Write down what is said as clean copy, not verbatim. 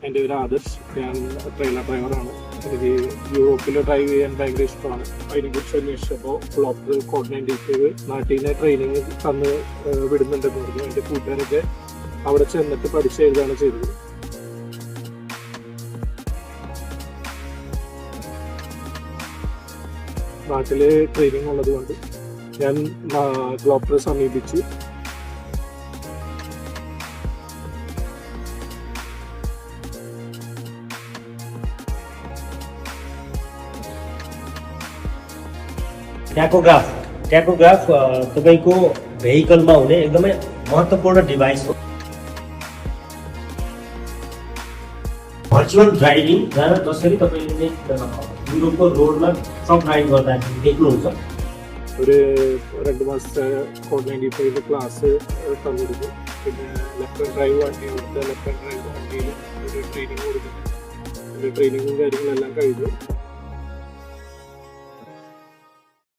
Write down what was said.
എൻ്റെ പേര് ആദർശ്. ഞാൻ ട്രെയിലർ ഡ്രൈവറാണ്. എനിക്ക് യൂറോപ്പിൽ ഡ്രൈവ് ചെയ്യാൻ ഭയങ്കര ഇഷ്ടമാണ്. അതിനെക്കുറിച്ച് അന്വേഷിച്ചപ്പോൾ ഫ്ലോപ്പർ കോർഡിനേറ്റ് നാട്ടിൽ നിന്ന് ട്രെയിനിങ് തന്ന് വിടുന്നുണ്ടെന്ന് പറഞ്ഞു. എൻ്റെ കൂട്ടുകാരൊക്കെ അവിടെ ചെന്നിട്ട് പഠിച്ചെഴുതാണ് ചെയ്തത്. നാട്ടിൽ ട്രെയിനിങ് ഉള്ളത് കൊണ്ട് ഞാൻ ഗ്ലോപ്പറെ സമീപിച്ച് ट्याकोग्राफ तपाईँको भेहिकलमा हुने एकदमै महत्त्वपूर्ण डिभाइस हो। भर्चुअल ड्राइभिङ जसरी तपाईँले युरोपको रोडमा ट्रक ड्राइभ गर्दाखेरि देख्नुहुन्छ। ഒരു 2 മാസത്തെ കോഡ് ക്ലാസ് തന്നിരുന്നു. പിന്നെ ലെഫ്റ്റ് ഹാൻഡ് ഡ്രൈവ് വണ്ടി കൊടുത്ത് ലെഫ്റ്റ് ഹാൻഡ് ഡ്രൈവ് വണ്ടിയിൽ ഒരു ട്രെയിനിങ് കൊടുക്കുന്നു. ട്രെയിനിങ്ങും കാര്യങ്ങളെല്ലാം കഴിഞ്ഞു.